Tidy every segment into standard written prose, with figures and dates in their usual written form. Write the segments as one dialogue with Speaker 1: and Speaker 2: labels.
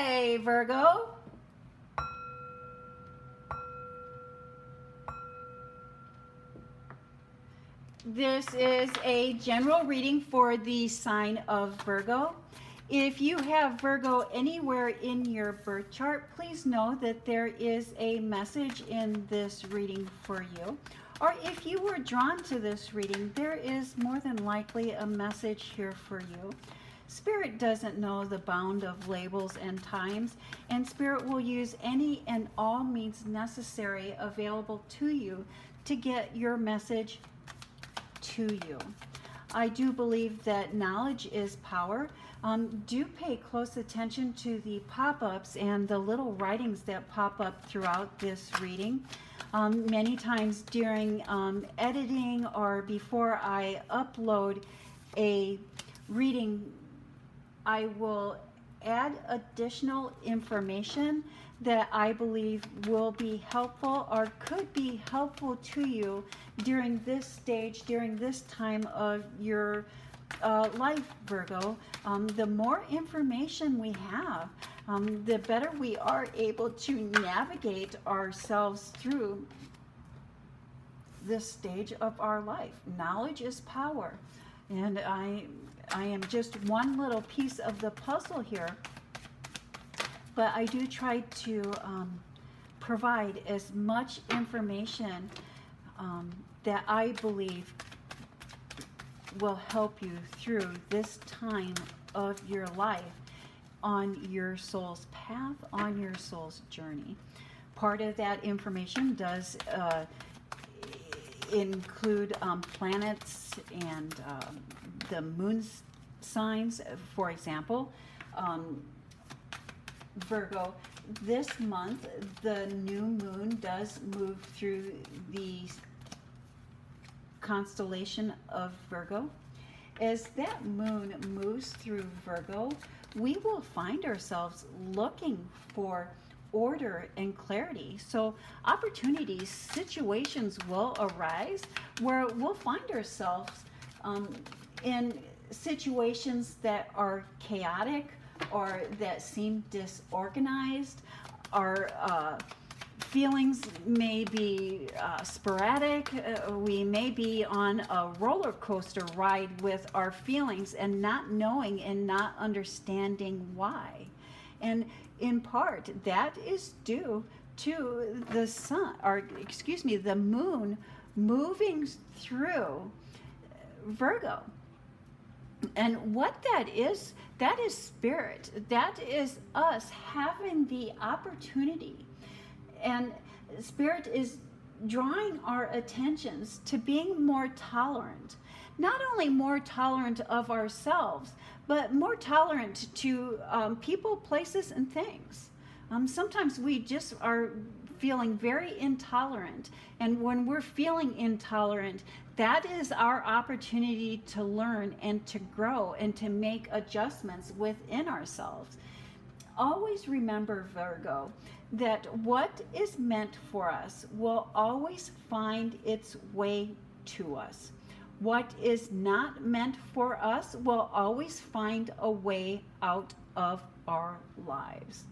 Speaker 1: Hi, Virgo. This is a general reading for the sign of Virgo. If you have Virgo anywhere in your birth chart, please know that there is a message in this reading for you. Or if you were drawn to this reading, there is more than likely a message here for you. Spirit doesn't know the bound of labels and times, and Spirit will use any and all means necessary available to you to get your message to you. I do believe that knowledge is power. Do pay close attention to the pop-ups and the little writings that pop up throughout this reading. Many times during editing or before I upload a reading, I will add additional information that I believe will be helpful or could be helpful to you during this stage, during this time of your life, Virgo. The more information we have, the better we are able to navigate ourselves through this stage of our life. Knowledge is power, and I am just one little piece of the puzzle here, but I do try to provide as much information that I believe will help you through this time of your life on your soul's path, on your soul's journey. Part of that information does include planets and the moon's signs. For example, Virgo, this month the new moon does move through the constellation of Virgo. As that moon moves through Virgo, we will find ourselves looking for order and clarity. So opportunities, situations will arise where we'll find ourselves in situations that are chaotic or that seem disorganized. Our feelings may be sporadic. We may be on a roller coaster ride with our feelings and not knowing and not understanding why. And in part, that is due to the sun, or excuse me, the moon moving through Virgo. And what that is spirit. That is us having the opportunity. And spirit is drawing our attentions to being more tolerant. Not only more tolerant of ourselves, but more tolerant to people, places, and things. Sometimes we just are feeling very intolerant. And when we're feeling intolerant, that is our opportunity to learn and to grow and to make adjustments within ourselves. Always remember, Virgo, that what is meant for us will always find its way to us. What is not meant for us will always find a way out of our lives.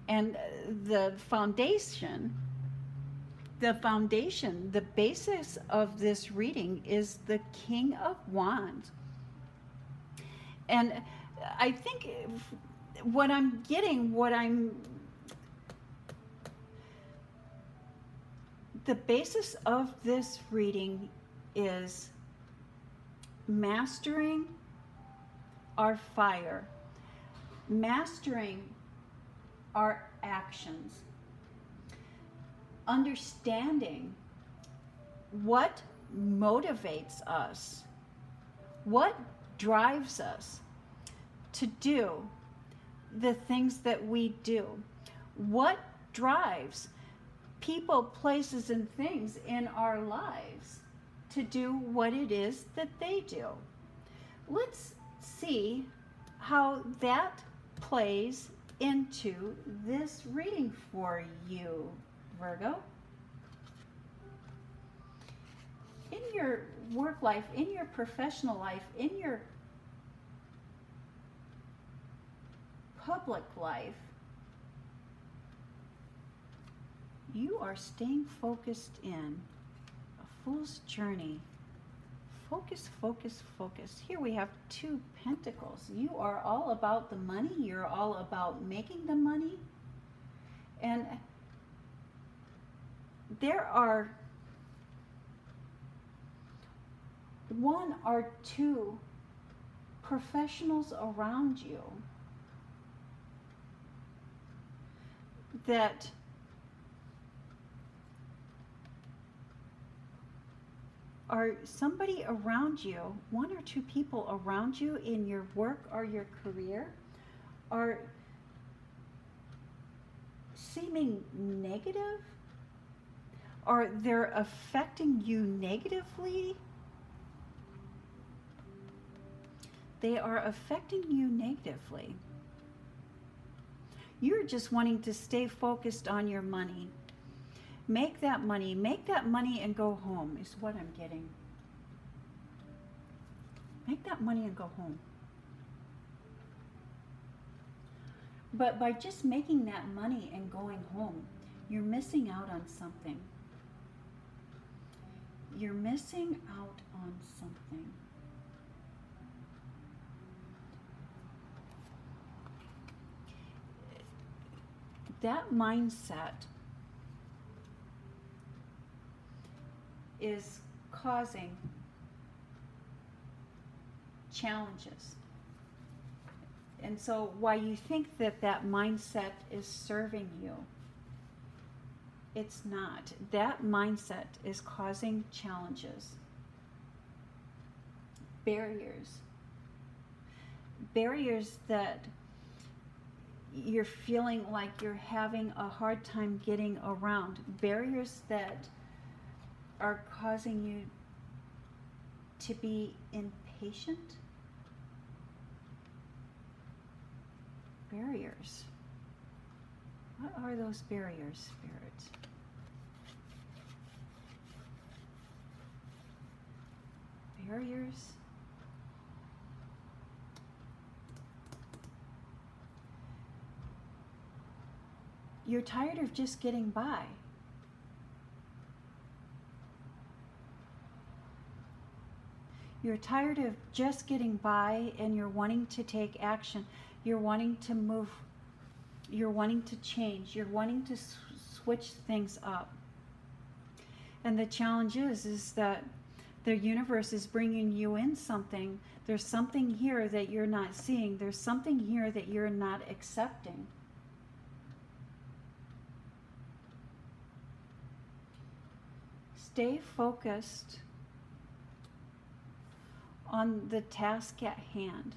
Speaker 1: And the foundation, the basis of this reading is the King of Wands. And I think the basis of this reading is mastering our fire, mastering our actions, understanding what motivates us, what drives us to do the things that we do, what drives people, places, and things in our lives to do what it is that they do. Let's see how that plays into this reading for you, Virgo. In your work life, in your professional life, in your public life, you are staying focused in a fool's journey. Focus, focus, focus. Here we have 2 pentacles. You are all about the money. You're all about making the money. And there are 1 or 2 professionals around you that are somebody around you, 1 or 2 people around you in your work or your career are seeming negative, or they're affecting you negatively. They are affecting you negatively. You're just wanting to stay focused on your money. Make that money and go home is what I'm getting. Make that money and go home. But by just making that money and going home, you're missing out on something. You're missing out on something. That mindset is causing challenges. And so while you think that that mindset is serving you, it's not. That mindset is causing challenges, barriers that you're feeling like you're having a hard time getting around, barriers that are causing you to be impatient. Barriers. What are those barriers, Spirit? Barriers. You're tired of just getting by. You're tired of just getting by, and you're wanting to take action. You're wanting to move. You're wanting to change. You're wanting to switch things up. And the challenge is that the universe is bringing you in something. There's something here that you're not seeing. There's something here that you're not accepting. Stay focused on the task at hand.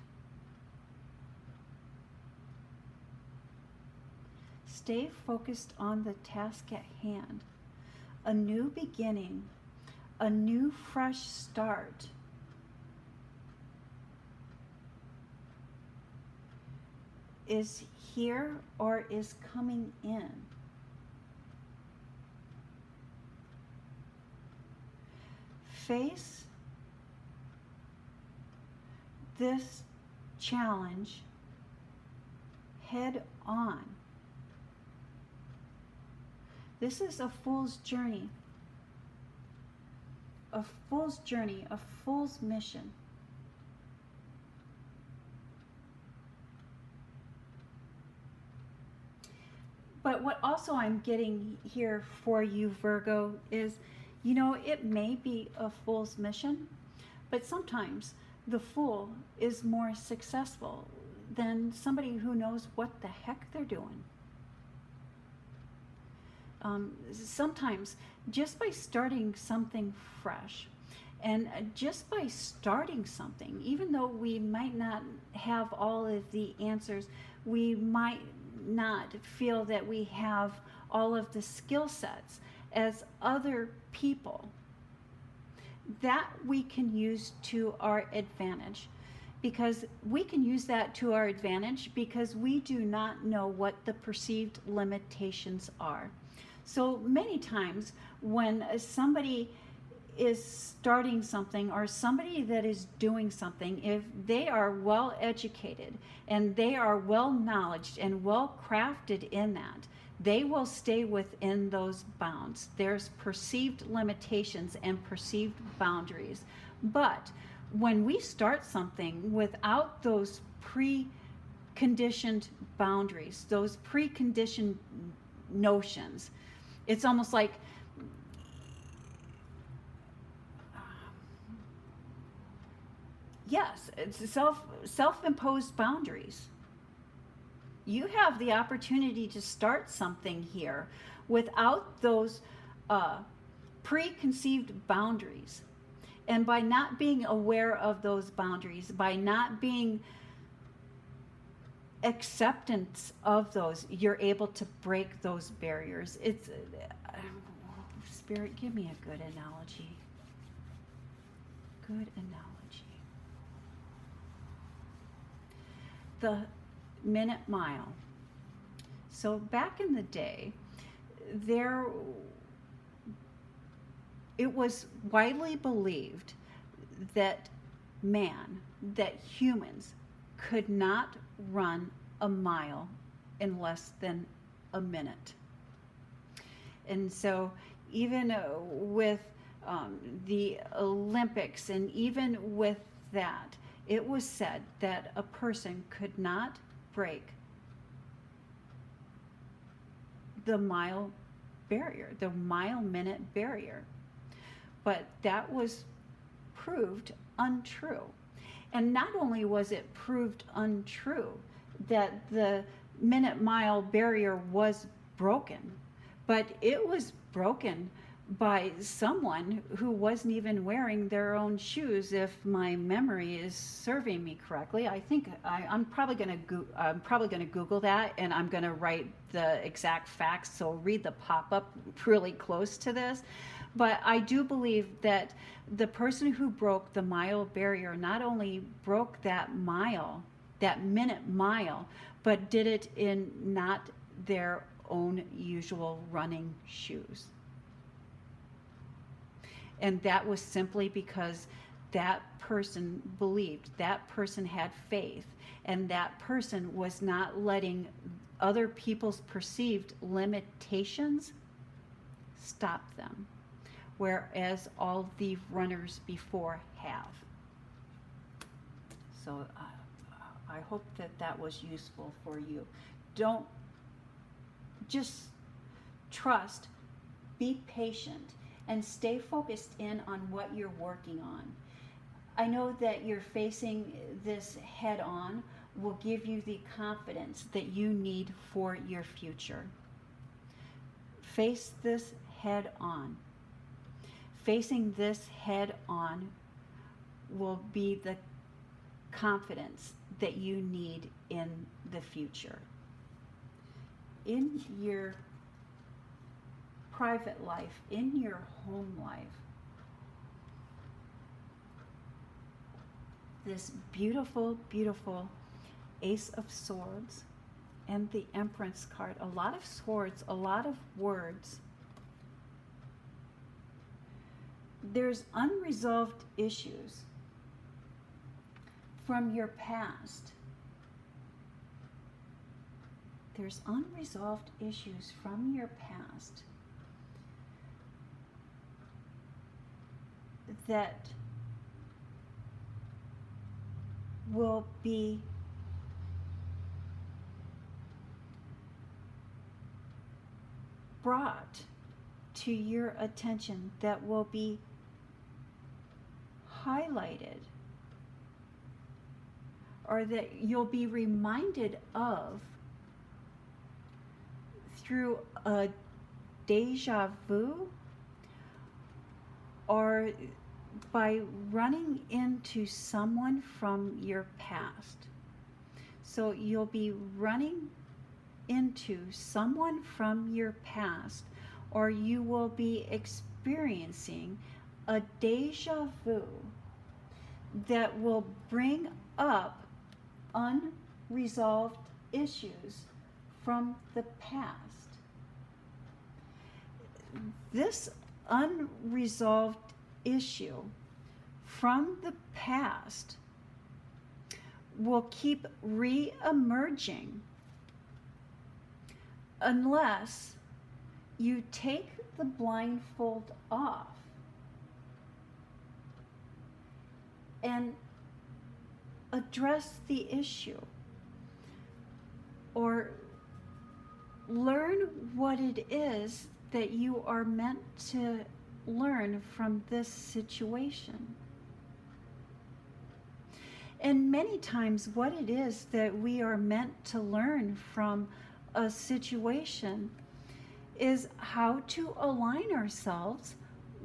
Speaker 1: Stay focused on the task at hand. A new beginning, a new fresh start. Is here or is coming in. Face this challenge head on. This is a fool's journey. A fool's journey, a fool's mission. But what also I'm getting here for you, Virgo, is, you know, it may be a fool's mission, but sometimes the fool is more successful than somebody who knows what the heck they're doing. Sometimes just by starting something fresh, and just by starting something, even though we might not have all of the answers, we might not feel that we have all of the skill sets as other people, that we can use to our advantage. Because we can use that to our advantage because we do not know what the perceived limitations are. So many times when somebody is starting something, or somebody that is doing something, if they are well educated and they are well knowledged and well crafted in that, they will stay within those bounds. There's perceived limitations and perceived boundaries. But when we start something without those preconditioned boundaries, those preconditioned notions, it's almost like yes, it's self-imposed boundaries. You have the opportunity to start something here without those preconceived boundaries. And by not being aware of those boundaries, by not being acceptance of those, you're able to break those barriers. It's Spirit, give me a good analogy. Good analogy. The minute mile. So back in the day, it was widely believed that humans could not run a mile in less than a minute. And so even with the Olympics, and even with that, it was said that a person could not break the mile barrier, the mile-minute barrier. But that was proved untrue. And not only was it proved untrue that the minute-mile barrier was broken, but it was broken by someone who wasn't even wearing their own shoes, if my memory is serving me correctly. I think I'm probably going to Google that, and I'm going to write the exact facts, so read the pop-up really close to this. But I do believe that the person who broke the mile barrier not only broke that mile, that minute mile, but did it in not their own usual running shoes. And that was simply because that person believed, that person had faith, and that person was not letting other people's perceived limitations stop them, whereas all the runners before have. So I hope that that was useful for you. Don't just trust, be patient, and stay focused in on what you're working on. I know that you're facing this head on will give you the confidence that you need for your future. Face this head on. Facing this head on will be the confidence that you need in the future. In your private life, in your home life, this beautiful, beautiful Ace of Swords and the Empress card, a lot of swords, a lot of words. There's unresolved issues from your past. There's unresolved issues from your past that will be brought to your attention, that will be highlighted, or that you'll be reminded of through a deja vu, or by running into someone from your past. So you'll be running into someone from your past, or you will be experiencing a deja vu that will bring up unresolved issues from the past. This unresolved issue from the past will keep re-emerging unless you take the blindfold off and address the issue or learn what it is that you are meant to learn from this situation. And many times what it is that we are meant to learn from a situation is how to align ourselves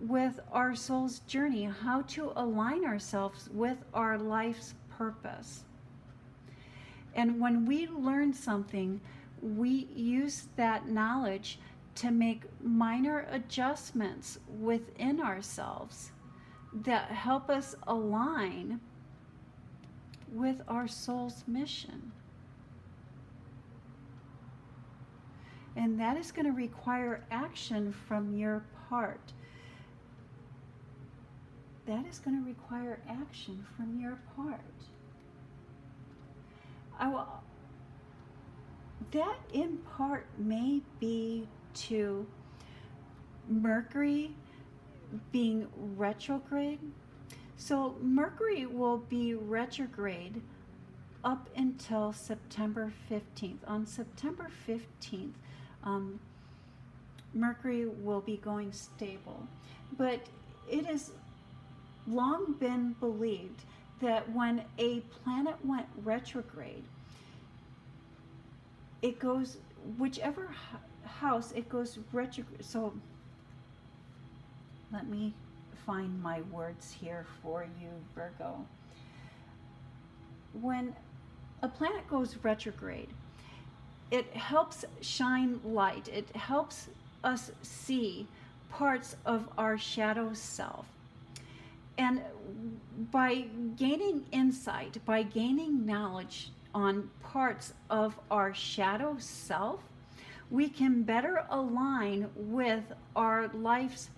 Speaker 1: with our soul's journey, how to align ourselves with our life's purpose. And when we learn something, we use that knowledge to make minor adjustments within ourselves that help us align with our soul's mission. And that is going to require action from your part. That is going to require action from your part. That in part may be to Mercury being retrograde. So Mercury will be retrograde up until September 15th. On September 15th, Mercury will be going stable. But it has long been believed that when a planet went retrograde, it goes, whichever house it goes retrograde. So let me find my words here for you, Virgo. When a planet goes retrograde, it helps shine light. It helps us see parts of our shadow self. And by gaining insight, by gaining knowledge on parts of our shadow self, we can better align with our life's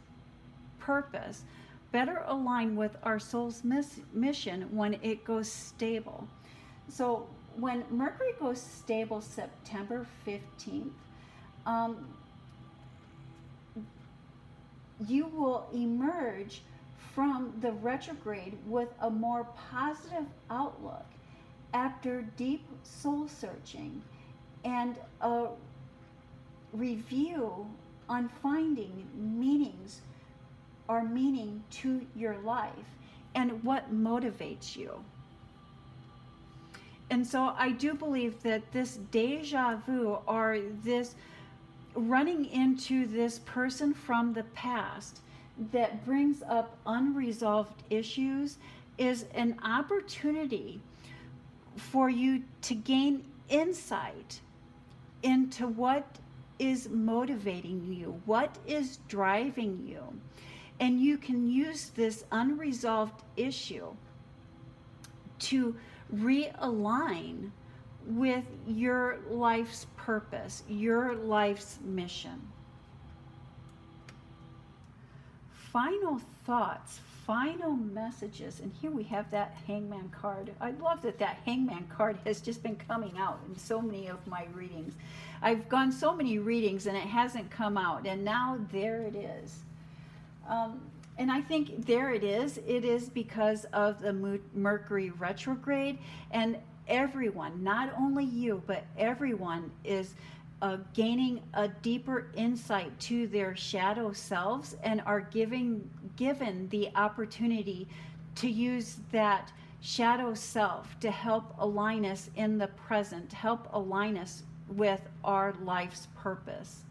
Speaker 1: purpose, better align with our soul's mission when it goes stable. So when Mercury goes stable September 15th, you will emerge from the retrograde with a more positive outlook after deep soul searching and a review on finding meanings or meaning to your life and what motivates you. And so I do believe that this deja vu, or this running into this person from the past that brings up unresolved issues, is an opportunity for you to gain insight into what is motivating you, what is driving you. And you can use this unresolved issue to realign with your life's purpose, your life's mission. Final thoughts, final messages. And here we have that Hangman card. I love that that Hangman card has just been coming out in so many of my readings. I've gone so many readings and it hasn't come out, and now there it is. And I think there it is. It is because of the Mercury retrograde, and everyone, not only you, but everyone is gaining a deeper insight to their shadow selves and are given the opportunity to use that shadow self to help align us in the present, help align us with our life's purpose.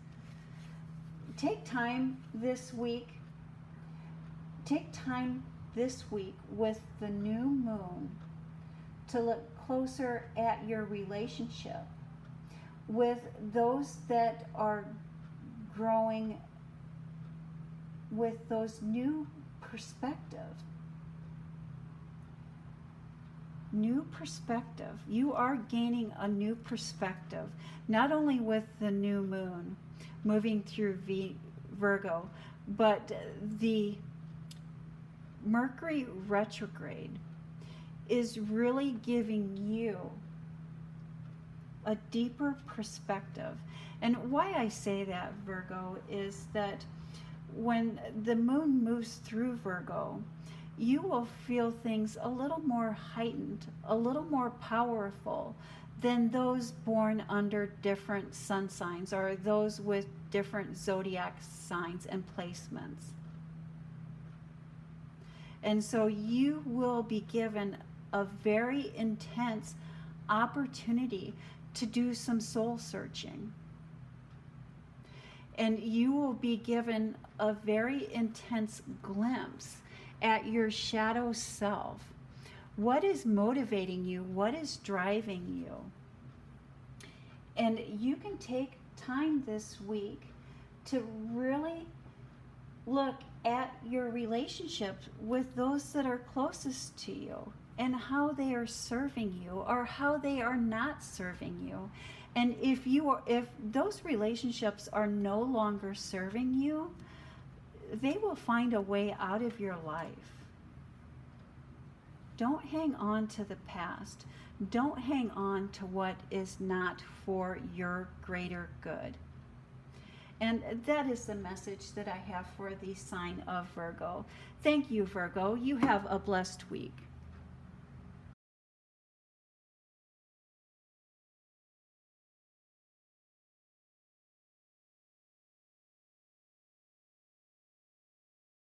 Speaker 1: Take time this week with the new moon to look closer at your relationship with those that are growing with those new perspective. New perspective. You are gaining a new perspective, not only with the new moon moving through Virgo, but the Mercury retrograde is really giving you a deeper perspective. And why I say that, Virgo, is that when the moon moves through Virgo, you will feel things a little more heightened, a little more powerful than those born under different sun signs or those with different zodiac signs and placements. And so you will be given a very intense opportunity to do some soul searching. And you will be given a very intense glimpse at your shadow self. What is motivating you? What is driving you? And you can take time this week to really look at your relationships with those that are closest to you and how they are serving you or how they are not serving you. And if those relationships are no longer serving you, they will find a way out of your life. Don't hang on to the past. Don't hang on to what is not for your greater good. And that is the message that I have for the sign of Virgo. Thank you, Virgo. You have a blessed week.